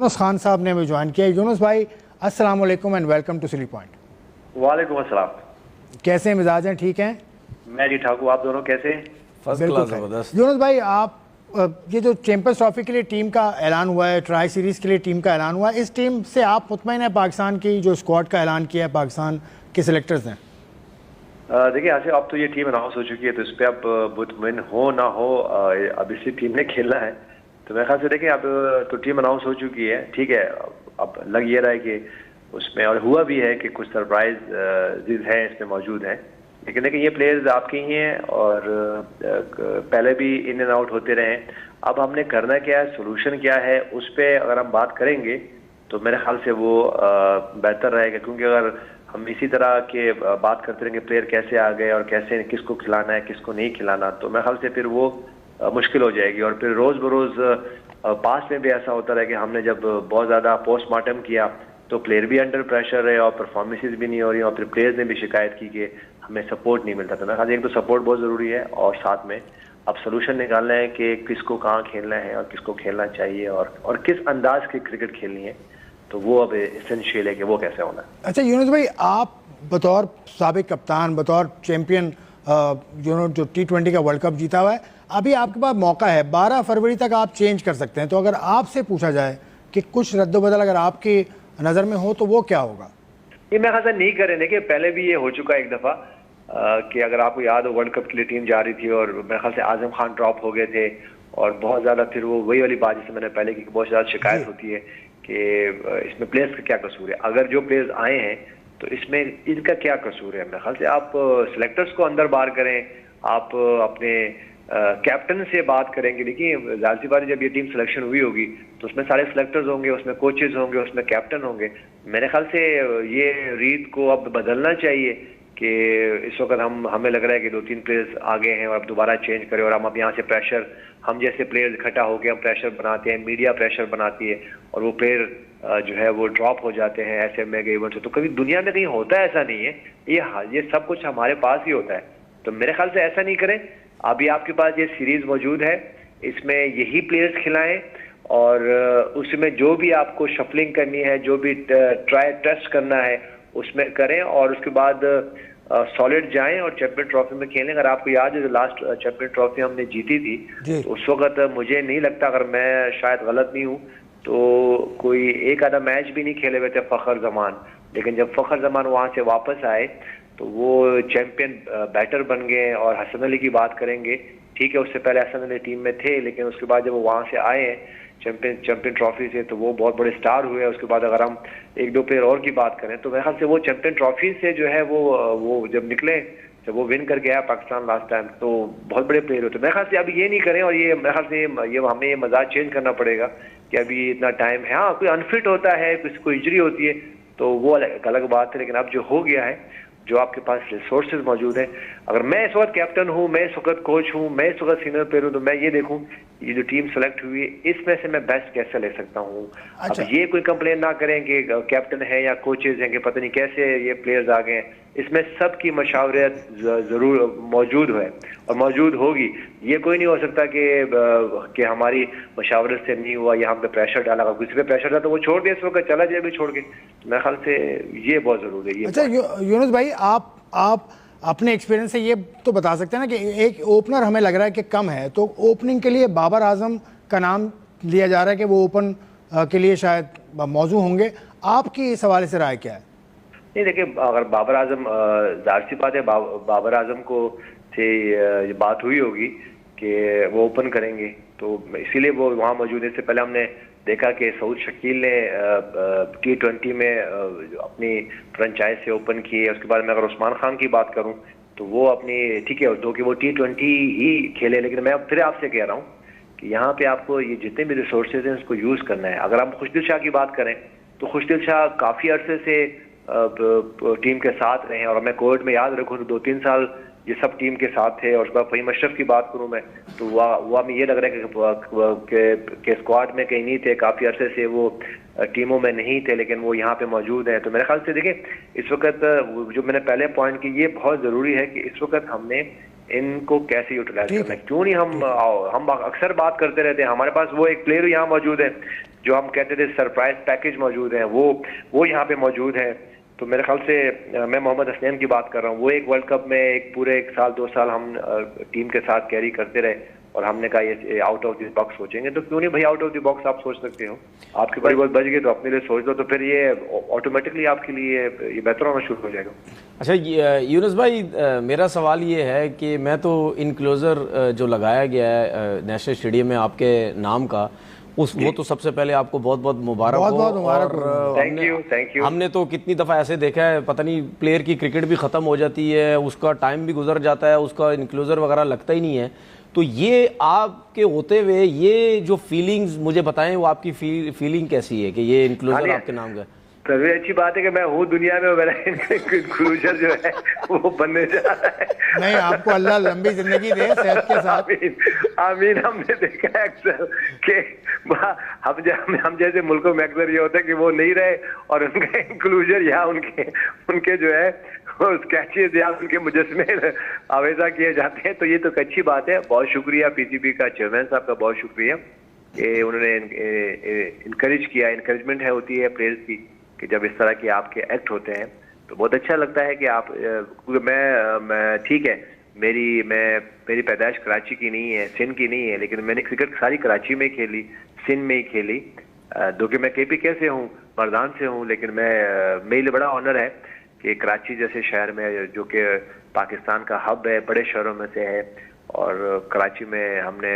यूनुस खान साहब ने हमें ज्वाइन किया। यूनुस भाई अस्सलाम वालेकुम and welcome to silly point. वालेकुम अस्सलाम। कैसे हैं, मिजाज हैं, ठीक हैं? मैं जी ठाकुर, आप दोनों कैसे? फर्स्ट क्लास, जबरदस्त। यूनुस भाई आप ये जो चैंपियंस ट्रॉफी के लिए टीम का ऐलान हुआ है, ट्राई सीरीज़ के लिए टीम का ऐलान हुआ है, इस टीम से आप मुतमईन हैं? पाकिस्तान की जो स्क्वाड का ऐलान किया है पाकिस्तान के सिलेक्टर्स ने। देखिए आसिफ, अब तो ये टीम अनाउंस हो चुकी है, तो इस पर अब मुतमिन हो ना हो, अब इसी टीम ने खेलना है। तो मेरे ख्याल से देखिए अब तो टीम अनाउंस हो चुकी है, ठीक है। अब लग ये रहा है कि उसमें, और हुआ भी है कि कुछ सरप्राइज है इसमें मौजूद हैं, लेकिन देखिए ये प्लेयर्स आपके ही हैं और पहले भी इन एंड आउट होते रहे। अब हमने करना क्या है, सोल्यूशन क्या है, उस पर अगर हम बात करेंगे तो मेरे ख्याल से वो बेहतर रहेगा। क्योंकि अगर हम इसी तरह के बात करते रहेंगे प्लेयर कैसे आ गए और कैसे किसको खिलाना है किसको नहीं खिलाना, तो मेरे ख्याल से फिर वो मुश्किल हो जाएगी। और फिर रोज़ बरोज़ पास में भी ऐसा होता रहा कि हमने जब बहुत ज़्यादा पोस्टमार्टम किया तो प्लेयर भी अंडर प्रेशर रहे और परफॉर्मेंसेस भी नहीं हो रही, और फिर प्लेयर्स ने भी शिकायत की कि हमें सपोर्ट नहीं मिलता था। मेरे ख्याल एक तो सपोर्ट बहुत ज़रूरी है, और साथ में अब सोल्यूशन निकालना है कि किसको कहाँ खेलना है और किसको खेलना चाहिए और किस अंदाज की क्रिकेट खेलनी है, तो वो अब एसेंशियल है कि वो कैसे होना है। अच्छा यूनुस भाई, आप बतौर साबिक कप्तान, बतौर चैम्पियन जो T20 का वर्ल्ड कप जीता हुआ है, अभी आपके पास मौका है, 12 फरवरी तक आप चेंज कर सकते हैं। तो अगर आपसे पूछा जाए कि कुछ रद्दबदल अगर आपकी नज़र में हो तो वो क्या होगा? ये मेरे ख्याल से नहीं करें। देखिए पहले भी ये हो चुका है एक दफ़ा कि अगर आपको याद हो वर्ल्ड कप के लिए टीम जा रही थी और मेरे ख्याल से आजम खान ड्रॉप हो गए थे, और बहुत ज़्यादा फिर वो वही वाली बात जिससे मैंने पहले की बहुत ज़्यादा शिकायत होती है कि इसमें प्लेयर्स का क्या कसूर है। अगर जो प्लेयर्स आए हैं तो इसमें इनका क्या कसूर है? मेरे ख्याल से आप सिलेक्टर्स को अंदर बाहर करें, आप अपने कैप्टन से बात करेंगे। देखिए जाहिर सी बात है, जब ये टीम सिलेक्शन हुई होगी तो उसमें सारे सिलेक्टर्स होंगे, उसमें कोचेज होंगे, उसमें कैप्टन होंगे। मेरे ख्याल से ये रीत को अब बदलना चाहिए कि इस वक्त हमें लग रहा है कि 2-3 प्लेयर्स आगे हैं और अब दोबारा चेंज करें, और हम अब यहाँ से प्रेशर, हम जैसे प्लेयर्स इकट्ठा होकर हम प्रेशर बनाते हैं, मीडिया प्रेशर बनाती है, और वो प्लेयर जो है वो ड्रॉप हो जाते हैं ऐसे मेगा इवेंट से। तो कभी दुनिया में कहीं होता है ऐसा नहीं है, ये सब कुछ हमारे पास ही होता है। तो मेरे ख्याल से ऐसा नहीं करें। अभी आपके पास ये सीरीज मौजूद है, इसमें यही प्लेयर्स खिलाएं, और उसमें जो भी आपको शफलिंग करनी है, जो भी ट्राई टेस्ट करना है उसमें करें, और उसके बाद सॉलिड जाएं और चैंपियन ट्रॉफी में खेलें। अगर आपको याद है जो लास्ट चैंपियन ट्रॉफी हमने जीती थी, तो उस वक्त मुझे नहीं लगता, अगर मैं शायद गलत नहीं हूँ, तो कोई एक आधा मैच भी नहीं खेले हुए थे फखर जमान। लेकिन जब फखर जमान वहाँ से वापस आए तो वो चैंपियन बैटर बन गए। और हसन अली की बात करेंगे, ठीक है उससे पहले हसन अली टीम में थे, लेकिन उसके बाद जब वो वहाँ से आए हैं चैंपियन ट्रॉफी से, तो वो बहुत बड़े स्टार हुए। उसके बाद अगर हम 1-2 प्लेयर और की बात करें तो मेरे ख्याल से वो चैंपियन ट्रॉफी से जो है वो जब निकले, जब वो विन करके आया पाकिस्तान लास्ट टाइम, तो बहुत बड़े प्लेयर होते। मेरे ख्याल से अभी ये नहीं करें, और ये मेरे ख्याल से ये हमें ये मजाज चेंज करना पड़ेगा कि अभी इतना टाइम है। हाँ कोई अनफिट होता है, किसी को इंजरी होती है तो वो अलग बात है, लेकिन अब जो हो गया है, जो आपके पास रिसोर्सेज मौजूद हैं, अगर मैं इस वक्त कैप्टन हूँ, मैं इस वक्त कोच हूँ, मैं इस वक्त सीनियर प्लेयर हूँ, तो मैं ये देखूँ ये जो टीम सेलेक्ट हुई है इसमें से मैं बेस्ट कैसे ले सकता हूँ। अच्छा। अब ये कोई कंप्लेन ना करें कि कैप्टन है या कोचेज हैं कि पता नहीं कैसे ये प्लेयर्स आ गए। इसमें सबकी मशावरत जरूर मौजूद है और मौजूद होगी। ये कोई नहीं हो सकता कि हमारी मशावरत से नहीं हुआ या हम पे प्रेशर डाला, अगर किसी पे प्रेशर डाला तो वो छोड़ दिया, इस वक्त चला जाए भी छोड़ के। मेरे ख्याल से ये बहुत जरूरी है। अच्छा यूनुस भाई, आप अपने एक्सपीरियंस से ये तो बता सकते हैं ना कि एक ओपनर हमें लग रहा है कि कम है, तो ओपनिंग के लिए बाबर आजम का नाम लिया जा रहा है कि वो ओपन के लिए शायद मौजू होंगे। आपकी इस हवाले से राय क्या है? नहीं देखिए, अगर बाबर आजम, जाहिर सी बात है बाबर आजम को से बात हुई होगी कि वो ओपन करेंगे, तो इसीलिए वो वहाँ मौजूद है। इससे पहले हमने देखा कि सऊद शकील ने T20 में अपनी फ्रेंचाइज से ओपन किए। उसके बाद मैं अगर उस्मान खान की बात करूं तो वो अपनी, ठीक है दो कि वो T20 ही खेले, लेकिन मैं फिर आपसे कह रहा हूं कि यहाँ पे आपको ये जितने भी रिसोर्सेज हैं उसको यूज़ करना है। अगर हम खुशदिल शाह की बात करें तो खुशदिल शाह काफ़ी अरसे से टीम के साथ रहे हैं, और मैं कोविड में याद रखूँ तो 2-3 साल ये सब टीम के साथ थे। और उसके बाद फहीम अशरफ की बात करूं मैं तो वह हमें ये लग रहा है कि स्क्वाड में कहीं नहीं थे, काफ़ी अरसे से वो टीमों में नहीं थे, लेकिन वो यहाँ पे मौजूद हैं। तो मेरे ख्याल से देखिए इस वक्त जो मैंने पहले पॉइंट की, ये बहुत ज़रूरी है कि इस वक्त हमने इनको कैसे यूटिलाइज करना है। क्यों नहीं हम अक्सर बात करते रहते हैं, हमारे पास वो एक प्लेयर यहाँ मौजूद है जो हम कहते थे सरप्राइज पैकेज मौजूद है, वो यहाँ पे मौजूद है। तो मेरे ख्याल से मैं मोहम्मद हसनैन की बात कर रहा हूँ, वो एक वर्ल्ड कप में एक पूरे 1 साल 2 साल हम टीम के साथ कैरी करते रहे और हमने कहा ये आउट ऑफ द बॉक्स सोचेंगे। तो क्यों नहीं भाई, आउट ऑफ द बॉक्स आप सोच सकते हो, आपके बड़ी बहुत बच गए तो अपने लिए सोच दो, तो फिर ये ऑटोमेटिकली आपके लिए ये बेहतर होना शुरू हो जाएगा। अच्छा यूनुस भाई, मेरा सवाल ये है कि मैं तो इनक्लोजर जो लगाया गया है नेशनल स्टेडियम में आपके नाम का, वो तो सबसे पहले आपको बहुत बहुत मुबारक हो। और थैंक यू। हमने तो कितनी दफ़ा ऐसे देखा है, पता नहीं प्लेयर की क्रिकेट भी ख़त्म हो जाती है, उसका टाइम भी गुजर जाता है, उसका इनक्लोजर वगैरह लगता ही नहीं है। तो ये आपके होते हुए ये जो फीलिंग्स मुझे बताएं, वो आपकी फीलिंग कैसी है कि ये इनक्लोजर आपके नाम का? सबसे अच्छी बात है कि मैं हूँ दुनिया में, मेरा इंक्लूजर जो है वो बनने जा रहा है। नहीं, आपको अल्लाह लंबी जिंदगी दे सेहत के साथ। आमीन। हमने देखा है अक्सर कि हम जैसे मुल्कों में अक्सर ये होता है कि वो नहीं रहे और उनका इंक्लूजर या उनके जो है स्केचेस या उनके मुजस्मे आवेजा किए जाते हैं। तो ये तो एक अच्छी बात है। बहुत शुक्रिया पीसीबी का चेयरमैन साहब का, बहुत शुक्रिया कि उन्होंने इनकरेज किया। इनकरेजमेंट है होती है प्लेयर्स की कि जब इस तरह के आपके एक्ट होते हैं तो बहुत अच्छा लगता है कि आप, मैं ठीक है, मेरी पैदाइश कराची की नहीं है, सिंध की नहीं है, लेकिन मैंने क्रिकेट सारी कराची में खेली, सिंध में ही खेली। दो कि मैं केपीके से हूँ, मर्दान से हूँ, लेकिन मेरे लिए बड़ा ऑनर है कि कराची जैसे शहर में, जो कि पाकिस्तान का हब है, बड़े शहरों में से है, और कराची में हमने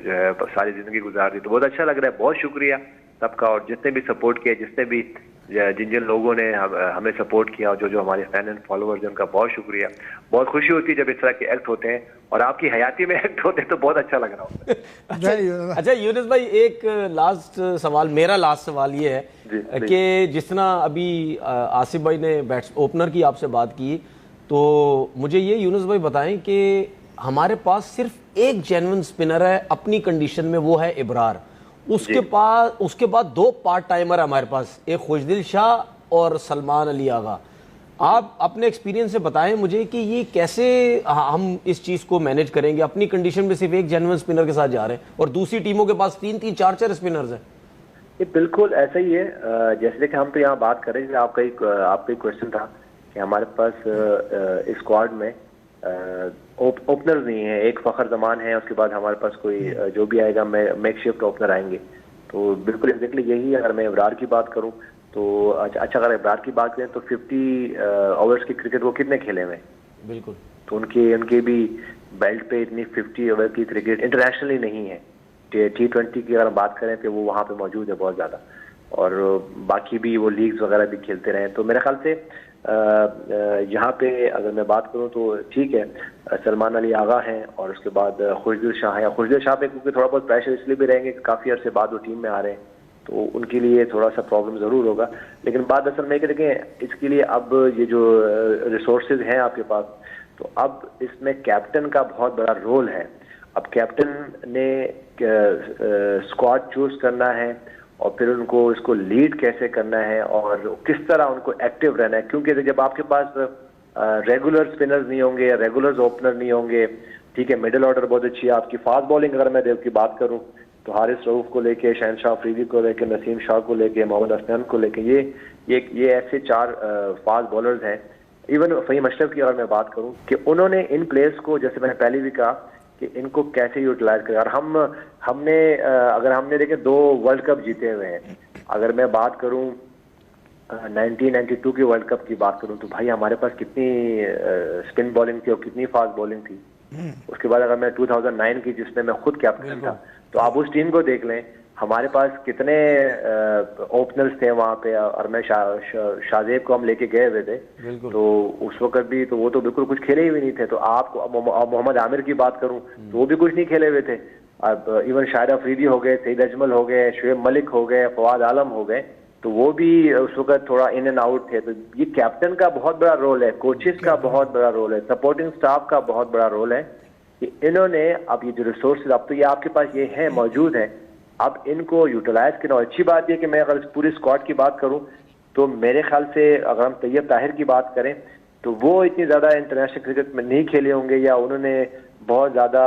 जो है सारी ज़िंदगी गुजार दी। तो बहुत अच्छा लग रहा है। बहुत शुक्रिया सबका, और जितने भी सपोर्ट किया, जितने भी जिन लोगों ने हमें सपोर्ट किया, और जो हमारे फैन एंड फॉलोअर्स हैं, उनका बहुत शुक्रिया। बहुत खुशी होती है जब इस तरह के एक्ट होते हैं और आपकी हयाती में एक्ट होते हैं, तो बहुत अच्छा लग रहा होता है। अच्छा यूनुस भाई, एक लास्ट सवाल, मेरा लास्ट सवाल ये है कि जिस तरह अभी आसिफ भाई ने ओपनर की आपसे बात की, तो मुझे ये यूनुस भाई बताएं कि हमारे पास सिर्फ एक जेन्युइन स्पिनर है अपनी कंडीशन में, वो है इब्रार। उसके बाद 2 पार्ट टाइमर हमारे पास, एक खुशदिल शाह और सलमान अली आगा। आप अपने एक्सपीरियंस से बताएं मुझे कि ये कैसे हम इस चीज़ को मैनेज करेंगे। अपनी कंडीशन में सिर्फ एक जेन्युइन स्पिनर के साथ जा रहे हैं और दूसरी टीमों के पास 3-3, 4-4 स्पिनर्स हैं। ये बिल्कुल ऐसा ही है। जैसे कि हम तो यहाँ बात कर रहे हैं, आपका एक क्वेश्चन था कि हमारे पास स्क्वाड में ओपनर नहीं है। एक फखर जमान है, उसके बाद हमारे पास कोई जो भी आएगा मेकशिफ्ट ओपनर आएंगे। तो बिल्कुल एग्जैक्टली यही है। अगर मैं इब्रार की बात करूं तो अच्छा, अगर इब्रार की बात करें तो 50 ओवर्स की क्रिकेट वो कितने खेले हुए? बिल्कुल। तो उनके भी बेल्ट पे इतनी 50 ओवर की क्रिकेट इंटरनेशनली नहीं है। T20 की अगर हम बात करें तो वो वहाँ पे मौजूद है बहुत ज़्यादा, और बाकी भी वो लीग्स वगैरह भी खेलते रहे। तो मेरे ख्याल से यहाँ पे अगर मैं बात करूँ तो ठीक है, सलमान अली आगा हैं और उसके बाद खुशदिल शाह है। खुशदिल शाह पे क्योंकि थोड़ा बहुत प्रेशर इसलिए भी रहेंगे, काफ़ी अर्से बाद वो टीम में आ रहे हैं, तो उनके लिए थोड़ा सा प्रॉब्लम ज़रूर होगा। लेकिन बात असल में कि देखें, इसके लिए अब ये जो रिसोर्सेज हैं आपके पास, तो अब इसमें कैप्टन का बहुत बड़ा रोल है। अब कैप्टन ने स्क्वाड चूज करना है और फिर उनको इसको लीड कैसे करना है और किस तरह उनको एक्टिव रहना है, क्योंकि जब आपके पास रेगुलर स्पिनर्स नहीं होंगे या रेगुलर ओपनर नहीं होंगे, ठीक है, मिडिल ऑर्डर बहुत अच्छी है आपकी। फास्ट बॉलिंग अगर मैं देव की बात करूं तो हारिस रऊफ को लेके, शहनशाह अफरीदी को लेके, नसीम शाह को लेके, मोहम्मद हसनैन को लेके, ये ऐसे 4 फास्ट बॉलर्स हैं। इवन फहीम अशरफ की अगर मैं बात करूं कि उन्होंने इन प्लेयर्स को, जैसे मैंने पहले भी कहा, कि इनको कैसे यूटिलाइज करें। और हमने देखे 2 वर्ल्ड कप जीते हुए हैं। अगर मैं बात करूं 1992 के वर्ल्ड कप की बात करूं तो भाई हमारे पास कितनी स्पिन बॉलिंग थी और कितनी फास्ट बॉलिंग थी। उसके बाद अगर मैं 2009 की, जिसमें मैं खुद कैप्टन था, तो आप उस टीम को देख लें, हमारे पास कितने ओपनर्स थे वहां पे। और मैं शाहजेब को हम लेके गए हुए थे, तो उस वक्त भी तो वो तो बिल्कुल कुछ खेले ही नहीं थे। तो आपको मोहम्मद आमिर की बात करूं तो वो भी कुछ नहीं खेले हुए थे। अब इवन शाहिद अफरीदी हो गए, सईद अजमल हो गए, शुएब मलिक हो गए, फवाद आलम हो गए, तो वो भी उस वक्त थोड़ा इन एंड आउट थे। तो ये कैप्टन का बहुत बड़ा रोल है, कोचेस का बहुत बड़ा रोल है, सपोर्टिंग स्टाफ का बहुत बड़ा रोल है कि इन्होंने अब ये जो रिसोर्सेज अब तो ये आपके पास ये है, मौजूद है, अब इनको यूटिलाइज करना। अच्छी बात यह कि मैं अगर पूरी स्क्वाड की बात करूं तो मेरे ख्याल से अगर हम तैयब ताहिर की बात करें तो वो इतनी ज़्यादा इंटरनेशनल क्रिकेट में नहीं खेले होंगे, या उन्होंने बहुत ज़्यादा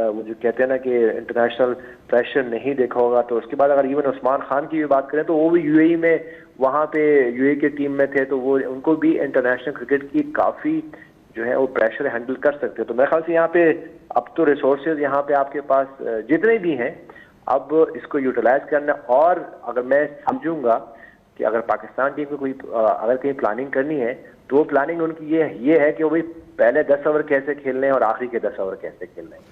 वो जो कहते हैं ना कि इंटरनेशनल प्रेशर नहीं देखा होगा। तो उसके बाद अगर इवन उस्मान खान की भी बात करें तो वो भी यूएई में, वहाँ पे यूएई की टीम में थे, तो वो उनको भी इंटरनेशनल क्रिकेट की काफ़ी जो है वो प्रेशर हैंडल कर सकते हैं। तो मेरे ख्याल से यहाँ पे अब तो रिसोर्सेज यहाँ पे आपके पास जितने भी हैं, अब इसको यूटिलाइज करना। और अगर मैं समझूंगा कि अगर पाकिस्तान टीम को कोई अगर कहीं प्लानिंग करनी है, तो वो प्लानिंग उनकी ये है कि वो भाई पहले 10 ओवर कैसे खेलने हैं और आखिरी के 10 ओवर कैसे खेलने हैं।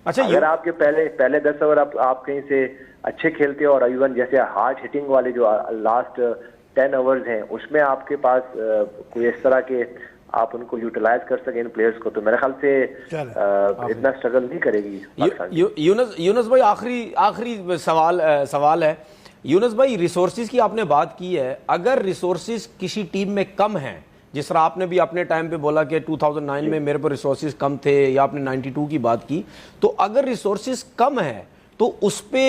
अच्छा, अगर आपके पहले 10 ओवर आप कहीं से अच्छे खेलते हो, और इवन जैसे हार्ड हिटिंग वाले जो लास्ट 10 ओवर्स हैं, उसमें आपके पास कोई इस तरह के आप उनको यूटिलाइज कर सकें इन प्लेयर्स को, तो मेरे ख्याल से इतना स्ट्रगल नहीं करेगी। यूनुस भाई, आखिरी सवाल है। यूनुस भाई, रिसोर्सेज की आपने बात की है, अगर रिसोर्सेज किसी टीम में कम हैं, जिस तरह आपने भी अपने टाइम पे बोला कि 2009 में मेरे पर रिसोर्सेज कम थे, या आपने 92 की बात की, तो अगर रिसोर्सेज कम है तो उस पे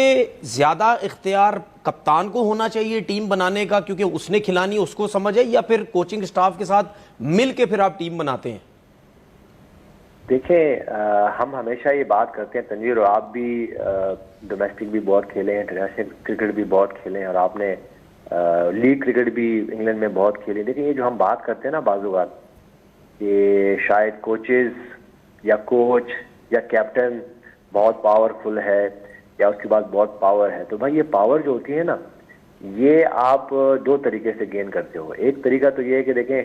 ज्यादा इख्तियार कप्तान को होना चाहिए टीम बनाने का, क्योंकि उसने खिलानी, उसको समझ है, या फिर कोचिंग स्टाफ के साथ मिल के फिर आप टीम बनाते हैं? देखें, हम हमेशा ये बात करते हैं तंजीर, और आप भी डोमेस्टिक भी बहुत खेले हैं, इंटरनेशनल क्रिकेट भी बहुत खेले हैं, और आपने लीग क्रिकेट भी इंग्लैंड में बहुत खेली। लेकिन ये जो हम बात करते हैं ना बाज़-ओ-क़ात, कि शायद कोचेस या कोच या कैप्टन बहुत पावरफुल है, या उसके बाद बहुत पावर है, तो भाई ये पावर जो होती है ना, ये आप दो तरीके से गेन करते हो। एक तरीका तो ये है कि देखें,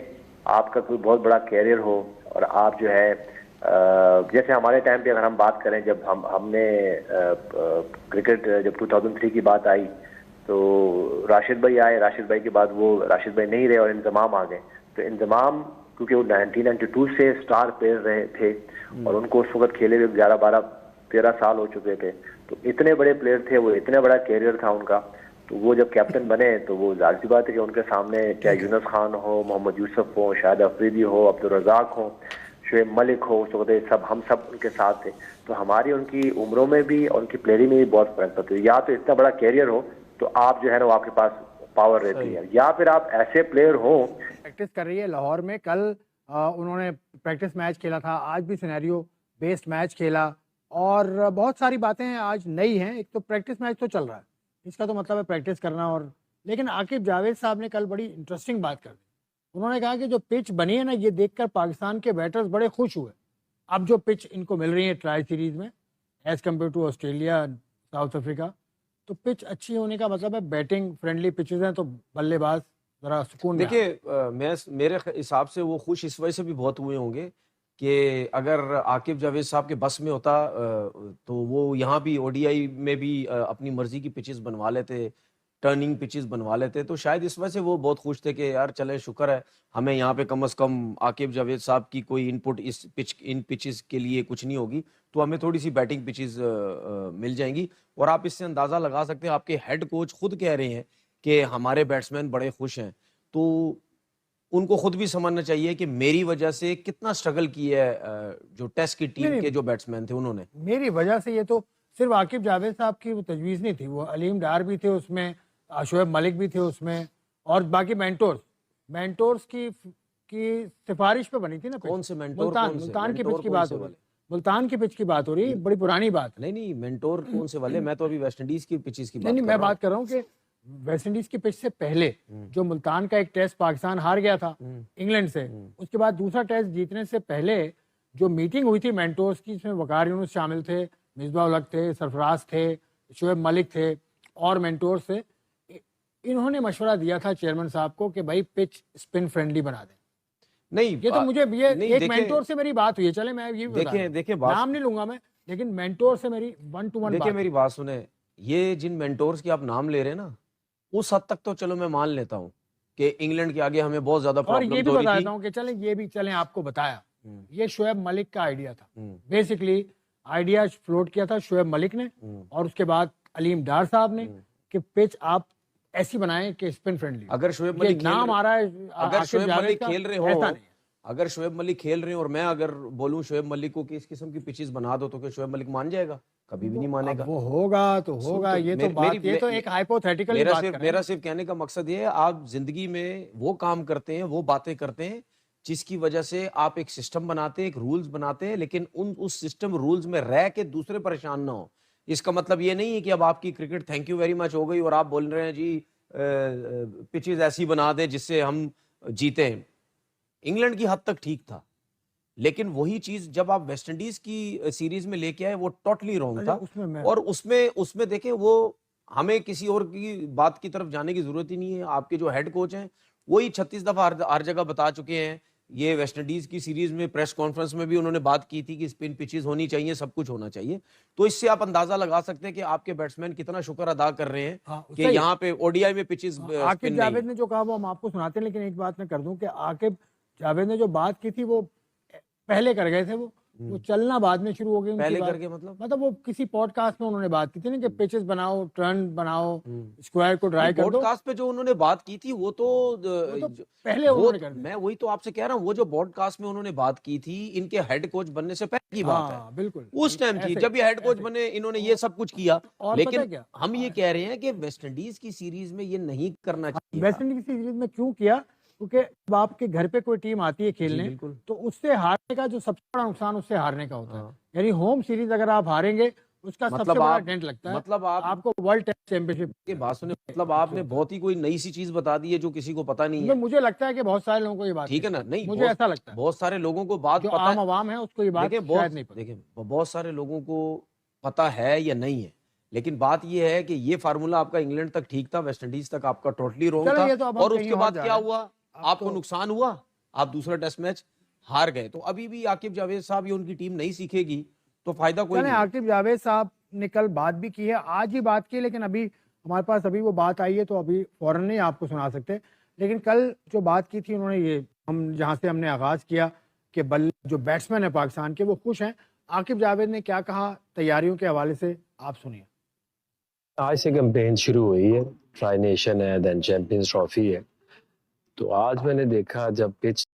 आपका कोई बहुत बड़ा कैरियर हो, और आप जो है जैसे हमारे टाइम पे अगर हम बात करें, जब हमने क्रिकेट जब 2003 की बात आई, तो राशिद भाई आए, राशिद भाई के बाद वो राशिद भाई नहीं रहे और इंतमाम आ गए। तो इंतमाम क्योंकि वो 1992 से स्टार प्लेयर रहे थे, और उनको उस वक्त खेले हुए 11, 12, 13 साल हो चुके थे, तो इतने बड़े प्लेयर थे वो, इतना बड़ा कैरियर था उनका। तो वो जब कैप्टन बने तो वो जाहिर सी बात है कि उनके सामने चाहे यूनुस खान हो, मोहम्मद यूसुफ हो, शाहिद अफरीदी हो, अब्दुल रज़ाक हो, शुएब मलिक हो, उस वक्त हम सब उनके साथ थे। तो हमारी उनकी उम्रों में भी और उनकी प्लेयरिंग में भी बहुत फर्क पड़ता है। या तो इतना बड़ा कैरियर हो तो आप जो है ना वो आपके पास पावर रहती है, या फिर आप ऐसे प्लेयर हो। प्रैक्टिस कर रही है लाहौर में, कल उन्होंने प्रैक्टिस मैच खेला था, आज भी सिनेरियो बेस्ड मैच खेला, और बहुत सारी बातें आज नई हैं। एक तो प्रैक्टिस मैच तो चल रहा है, इसका तो मतलब है प्रैक्टिस करना। और लेकिन आकिब जावेद साहब ने कल बड़ी इंटरेस्टिंग बात कर दी। उन्होंने कहा कि जो पिच बनी है ना, ये देखकर पाकिस्तान के बैटर्स बड़े खुश हुए। अब जो पिच इनको मिल रही है ट्राई सीरीज में as compare to Australia, South Africa, तो पिच अच्छी होने का मतलब है बैटिंग फ्रेंडली पिचेस हैं, तो बल्लेबाज जरा सुकून। देखिए, मेरे हिसाब से वो खुश इस वजह से भी बहुत हुए होंगे कि अगर आकिब जावेद साहब के बस में होता तो वो यहाँ भी ओडीआई में भी अपनी मर्जी की पिचेस बनवा लेते, टर्निंग पिचेस बनवा लेते। तो शायद इस वजह से वो बहुत खुश थे कि यार चले, शुक्र है हमें यहाँ पे कम से कम आकिब जावेद साहब की कोई इनपुट इन पिचेस के लिए कुछ नहीं होगी, तो हमें थोड़ी सी बैटिंग पिचेस मिल जाएंगी। और आप इससे अंदाजा लगा सकते हैं, आपके हेड कोच खुद कह रहे हैं कि हमारे बैट्समैन बड़े खुश हैं, तो उनको खुद भी समझना चाहिए कि मेरी वजह से कितना स्ट्रगल किया है जो टेस्ट की टीम के जो बैट्समैन थे उन्होंने। मेरी वजह से ये तो सिर्फ आकिब जावेद साहब की वो तजवीज़ नहीं थी, वो अलीम डार भी थे उसमें, शुएब मलिक भी थे उसमें, और बाकी मेंटोर्स की सिफारिश पे बनी थी ना। कौन से मेंटोर? मुल्तान की पिच की बात हो रही, मुल्तान की पिच की बात हो रही, बड़ी पुरानी बात। नहीं, मेंटोर कौन से वाले? मैं तो अभी वेस्ट इंडीज की पिचेस की बात नहीं, मैं बात कर रहा हूँ कि वेस्ट इंडीज की पिच से पहले जो मुल्तान का एक टेस्ट पाकिस्तान हार गया था इंग्लैंड से, उसके बाद दूसरा टेस्ट जीतने से पहले जो मीटिंग हुई थी मेंटोर्स की, इसमें वकार यूनुस शामिल थे, मिसबाह उल हक थे, सरफराज थे, शुएब मलिक थे, और मेंटोर से इन्होंने मशवरा दिया था चेयरमैन साहब को कि भाई पिच स्पिन फ्रेंडली बना दें। नहीं, ये तो मुझे एक मेंटोर से मेरी बात हुई है, चले मैं ये देखिए नाम नहीं लूंगा मैं, लेकिन मेंटोर से मेरी 1-to-1 देखिए मेरी बात सुने, ये जिन मेंटोर्स की आप नाम ले रहे हैं ना, उस हद तक तो चलो मैं मान लेता हूँ कि इंग्लैंड के आगे हमें बहुत ज्यादा और ये भी प्रॉब्लम बताता हूँ कि ये भी चलें आपको बताया, ये शुएब मलिक का आइडिया था। बेसिकली आइडिया फ्लोट किया था शुएब मलिक ने, और उसके बाद अलीम डार साहब ने, कि पिच आप ऐसी बनाएं कि स्पिन फ्रेंडली। अगर शुएब मलिक नाम आ रहा है, अगर शुएब मलिक खेल रहे हो, ऐसा नहीं। अगर शुएब मलिक खेल रहे हो और मैं अगर बोलूं शुएब मलिक को कि इस किस्म की पिचेस बना दो, तो क्या शुएब मलिक मान जाएगा? कभी भी नहीं मानेगा। वो होगा तो होगा, ये तो बात, ये तो एक हाइपोथेटिकल बात कर रहे हैं। मेरा सिर्फ कहने का मकसद ये है, आप जिंदगी में वो काम करते हैं, वो बातें करते हैं, जिसकी वजह से आप एक सिस्टम बनाते हैं, एक रूल्स बनाते हैं, लेकिन उस सिस्टम रूल्स में रह के दूसरे परेशान ना हो। इसका मतलब ये नहीं है कि अब आपकी cricket thank you very much हो गई और आप बोल रहे हैं जी पिचेस ऐसी बना दे जिससे हम जीते हैं। इंग्लैंड की हद तक ठीक था, लेकिन वही चीज जब आप वेस्ट इंडीज की सीरीज में लेके आए वो टोटली रॉन्ग था। और उसमें देखें, वो हमें किसी और की बात की तरफ जाने की जरूरत ही नहीं है। आपके जो हेड कोच हैं वही 36 दफा हर जगह बता चुके हैं। ये वेस्ट इंडीज की सीरीज में प्रेस कॉन्फ्रेंस में भी उन्होंने बात की थी कि स्पिन पिचेस होनी चाहिए, सब कुछ होना चाहिए। तो इससे आप अंदाजा लगा सकते हैं कि आपके बैट्समैन कितना शुक्र अदा कर रहे हैं कि यहाँ पे ओडीआई में पिचेस आकिब जावेद ने जो कहा वो हम आपको सुनाते हैं, लेकिन एक बात मैं कर दूं कि आकिब जावेद ने जो बात की थी वो पहले कर गए थे, वो चलना बाद में शुरू हो गई। पहले करके मतलब वो किसी पॉडकास्ट में उन्होंने बात की थी ना कि पिचेस बनाओ, टर्न बनाओ, स्क्वायर को ड्राई कर दो। पॉडकास्ट पे जो उन्होंने बात की थी वो तो पहले उन्होंने कर दी। मैं वही तो आपसे कह रहा हूँ, वो जो पॉडकास्ट में उन्होंने बात की थी इनके हेड कोच बनने से पहले की बात है। बिल्कुल उस टाइम की जब ये हेड कोच बने, इन्होंने ये सब कुछ किया। और लेकिन हम ये कह रहे हैं कि वेस्ट इंडीज की सीरीज में ये नहीं करना चाहिए। वेस्ट इंडीज की सीरीज में क्यों किया? क्योंकि जब आपके घर पे कोई टीम आती है खेलने, तो उससे हारने का जो सबसे बड़ा नुकसान उससे हारने का होता है। यानी होम सीरीज अगर आप हारेंगे उसका सबसे बड़ा डेंट लगता है। मतलब आपको वर्ल्ड टेस्ट चैंपियनशिप के बात सुने, मतलब आपने बहुत ही कोई नई सी चीज बता दी है जो किसी को पता नहीं है। मुझे लगता है कि बहुत सारे लोगों को ये बात ठीक है ना, नहीं मुझे ऐसा लगता है बहुत सारे लोगों को बात जो पता आम आवाम है उसको ये बात शायद नहीं पता। देखिए बहुत सारे लोगों को पता है या नहीं है, लेकिन बात ये है कि ये फार्मूला आपका इंग्लैंड तक ठीक था, वेस्ट इंडीज तक आपका टोटली रॉन्ग था। और उसके बाद क्या हुआ, आपको नुकसान हुआ, आप दूसरा टेस्ट मैच हार गए। तो अभी भी आकिब जावेद साहब ये उनकी टीम नहीं सीखेगी तो फायदा कोई नहीं। आकिब जावेद साहब ने कल बात भी की है, आज ही बात की, लेकिन अभी हमारे पास अभी वो बात आई है तो अभी फौरन नहीं आपको सुना सकते। लेकिन कल जो बात की थी उन्होंने, ये हम जहां से हमने आगाज किया कि जो बैट्समैन है पाकिस्तान के वो खुश हैं। आकिब जावेद ने क्या कहा तैयारियों के हवाले से, आप सुनिए। आज से कैंपेन शुरू हुई है, ट्राई नेशन है, देन चैंपियंस ट्रॉफी है। तो आज मैंने देखा जब पिच